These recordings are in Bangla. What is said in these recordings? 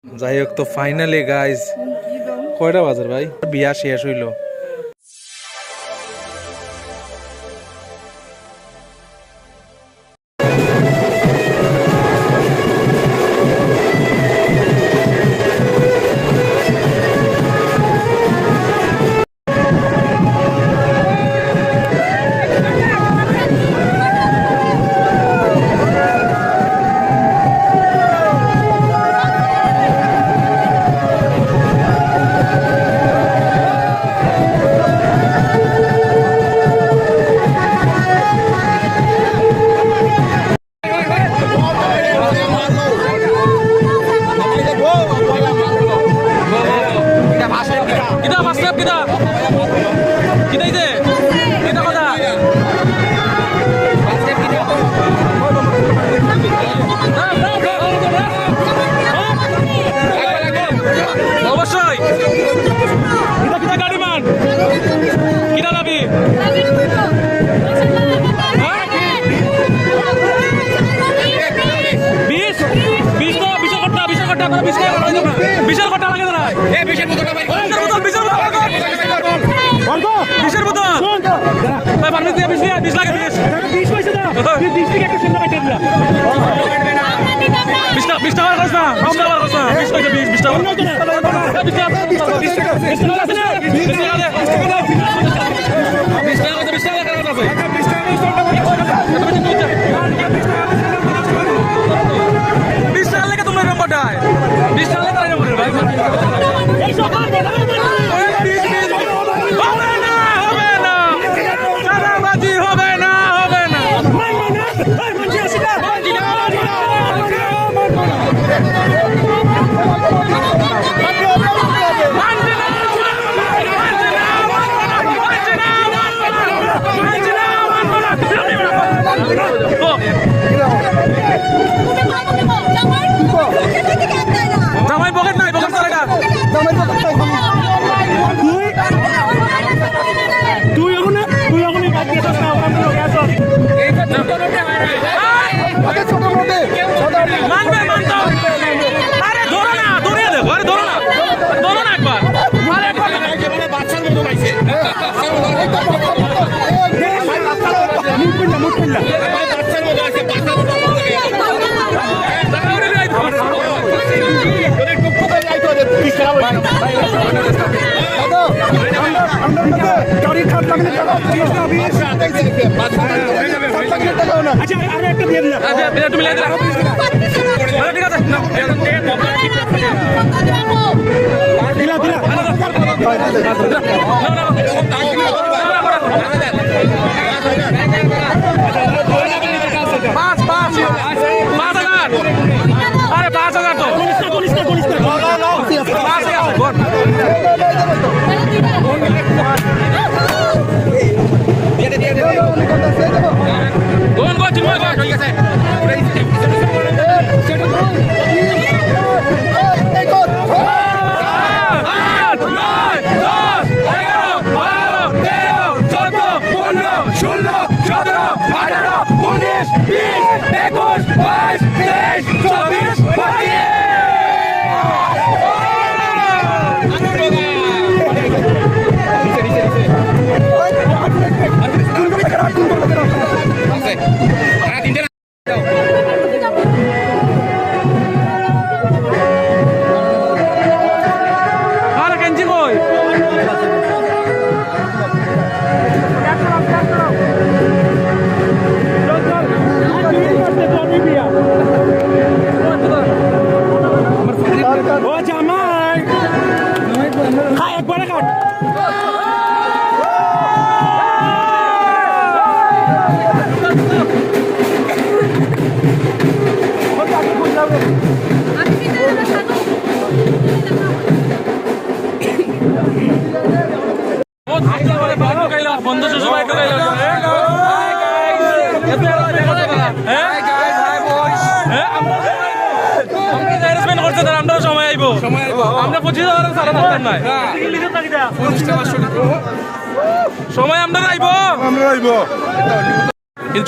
যাই হোক তো ফাইনালি গাইজ কয়টা বাজার ভাই বিয়া শেষ হইলো। বিশাল কটা লাগে দাঁড়ায় বিশের বোতল বিশ লাগে বিশ টাকা খরচ না 20 টাকা লেগে তোমরা নম্বরটায় 20 টাকা লেগে নম্বর ভাই জামাই পকেট নাই পকেট টাকা তুই এখন মানবে মানতো আরে ধরো না দৌড়িয়ে দেখো আরে ধরো না একবার বাচ্চার মতো পাইছে সময় আমরা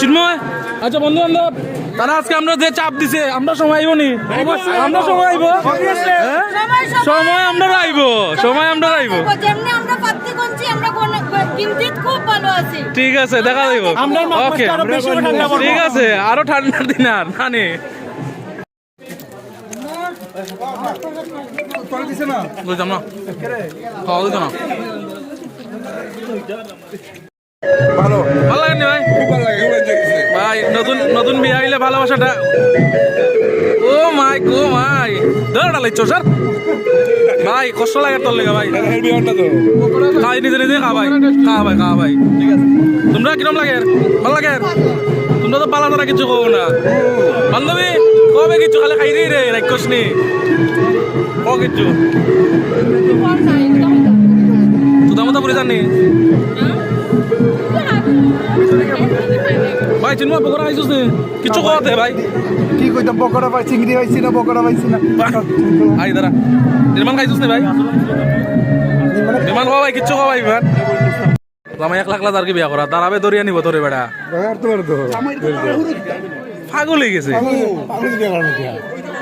চিন্ময় আচ্ছা বন্ধু বান্ধব তারা আজকে আমরা যে চাপ দিছে আমরা সময় আইব নি আমরা সময় আইব সময় আমরা রাইব, সময় আমরা রাইব। যেমনি আমরা পাত্তি কোনছি আমরা কিন্তিত খুব ভালো আছি। ঠিক আছে, দেখা যাইব। ওকে, ঠিক আছে, আরো ঠান্ডার দিন আর নানি বুঝলাম না, খাওয়া দিত না। ভালো লাগেনি ভাই? ভাই নতুন নতুন বিয়ে আইলে ভালোবাসাটা ও মাই গো মাই ধরটা লাগছো স্যার ভাই, কষ্ট লাগে তোর লেগে ভাই। খাই নিজে নিজে খা ভাই, খা ভাই, খা ভাই। ঠিক আছে, তোমরা কিরম লাগে? ভালো লাগে? তোমরা তো পালা তারা কিছু কো না বান্ধবী, কবে কিছু খালি খাই রে রাক্ষস নি ও কিছু তোদের মতো পুরি জানি ভাই। চিনমা পকোড়া খাইছিস নি? কিছু খাওয়াতে ভাই, কি কইতাম, পকোড়া পাই, চিংড়ি পাইছি না, পকোড়া পাইছি না। আই দাঁড়া, নির্মাণ খাইছিস নি ভাই? নির্মাণ খাওয়া ভাই, কিচ্ছু খাওয়া ভাই বিমান জামাই 1,00,000 আর কি বিয়া করা, দাঁড়াবে দরিয়া নিব তোরে বেড়া। পাগল হয়ে গেছে,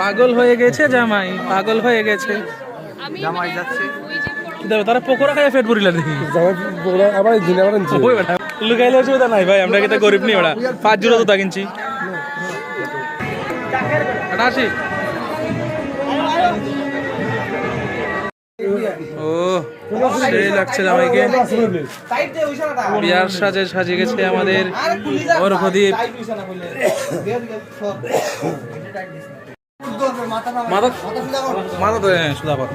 পাগল হয়ে গেছে জামাই, পাগল হয়ে গেছে জামাই। যাচ্ছে তারা পকোড়া খাইয়া পেট ভরিলা দেখি লুকাইলে অসুবিধা নাই ভাই, আমরা কিন্তু গরিব নি ওরা। 5 জোড়া জুতা কিনছি। আসি ও সেই লাগছে জামাইকে, বিয়ার সাজে সাজিয়ে গেছে আমাদের অর্ঘদীপ। মাথা মাথা তো সুধাপর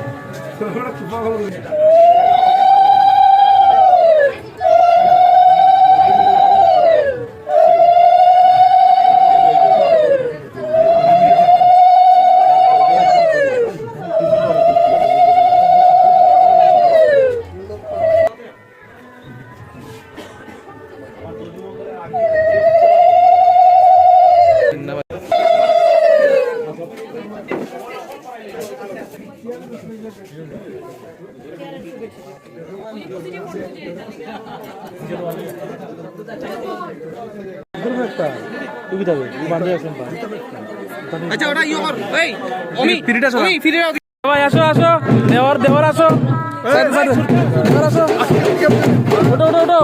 ভাই। আসো আসো, দেওয়ার দেওয়ার আসো, দেওয়ার আসো, ওটো ওটো ওটো।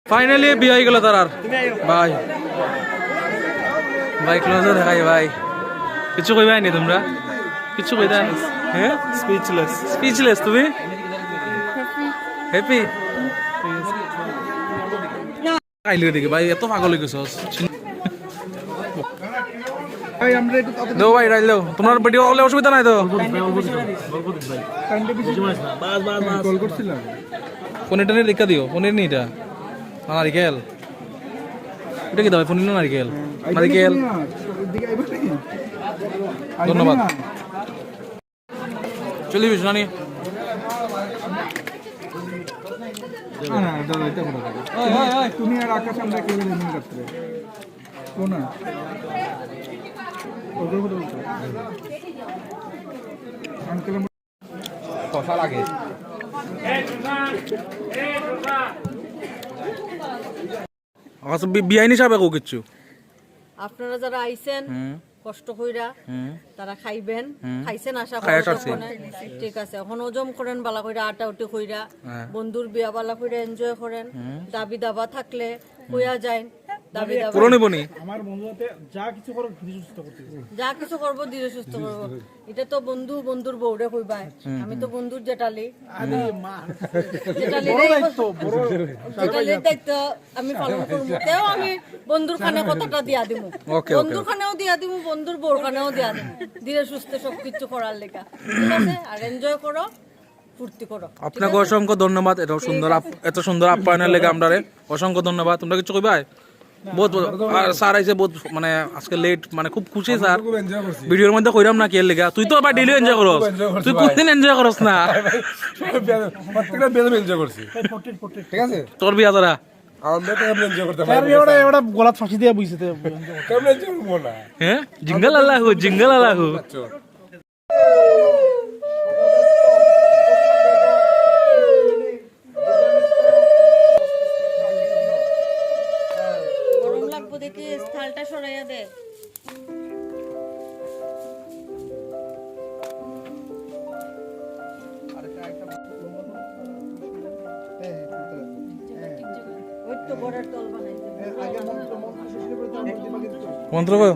ফাইনালি বিয়ে হয়ে গেল তার আর ভাই ভাই ক্লোজে দেখাই ভাই কিছু কইবাই নি তোমরা কিছু কইতা হ্যাঁ স্পিচলেস স্পিচলেস তুমি হ্যাপি আইলে দেখি ভাই এত পাগল হয়ে গেছস ভাই আমরা একটু দেও ভাই রাইল দেও তোমার ভিডিও হলে অসুবিধা নাই তো কল করছিলাম ফোনে টেনে দেখা দিও ফোনের নি এটা নারিকেল এটা কি দাও ফোনের নারিকেল নারিকেল ধন্যবাদ চলি বিশ নানি তুমি আর আকাশ আমরা কেবল এমনি করতে কোনা কথা লাগে আচ্ছা বিয়াইনি সাহেব কো কিচ্ছু আপনারা যারা আইছেন কষ্ট কইরা তারা খাইবেন খাইছেন আশা খাইয়া করি সারছি। ঠিক আছে এখন হজম করেন বালা কইরা আটা উটি কইরা বন্ধুর বিয়া বালা কইরা এনজয় করেন দাবি দাবা থাকলে কইয়া যায় দাবি দাবা পুরো নিবনি আমার বন্ধুতে যা কিছু করো ধীরে সুস্থ করতে যা কিছু করব ধীরে সুস্থ করব এটা তো বন্ধু বন্ধুর বউরে কইবাই আমি তো বন্ধুর জেঠালি আমি মা জেঠালির দায়িত্ব আমি পালন করব তেও আমি বন্ধুর খানে কথাটা দিয়া দিমু Okay, বন্ধুর খানেও দিয়া দিমু বন্ধুর বউর খানেও দিয়া দিমু ধীরে সুস্থে সবকিছু করার লেখা ঠিক আছে আর এনজয় করো ফুর্তি করো আপনাকে অসংখ্য ধন্যবাদ এত সুন্দর আপ্যায়নের লেগে আমরা অসংখ্য ধন্যবাদ তোমরা কিছু কইবাই বহুত আর স্যার আইছে বহুত মানে আজকে লেট মানে খুব খুশি স্যার ভিডিওর মধ্যে কইরাম না কি এর লেগে তুই তো আবার ডেইলি এনজয় করস তুই কোনদিন এনজয় করস না প্রত্যেকটা বেদম এনজয় করছি ঠিক আছে তোর বিয়া যারা আমরা তো এনজয় করতে পারি এবারে এবারে গলাত ফাঁসি দিয়ে বইছে কেমন এনজয় করব না হ্যাঁ জিঙ্গল আল্লাহু গরম লাগবো দেখি থালটা সরাইয়া দে ওই তো বড়ার তল বানাইছে মন্ত্র কই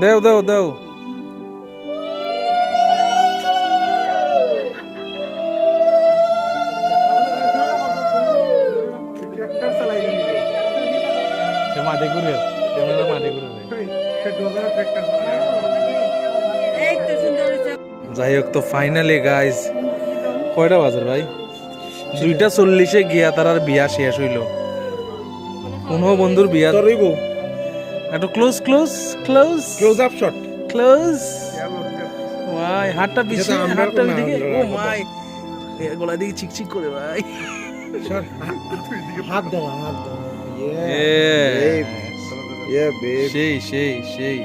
দেও দেও দেও মাঠে ঘুরে মাঠে ঘুরে এই তো সুন্দর হয়েছে। যাই হোক তো ফাইনালি গাইজ কয়টা বাজার ভাই 2:40 গিয়া তার আর বিয়া শেষ হইল কোনো বন্ধুর বিয়া একটু close close close close up shot close ভাই হাতটা পিছে হাতটা দিকে ও মাই গলা দিকে চিকচিক করে ভাই হাত দাও হাত দাও সেই সেই সেই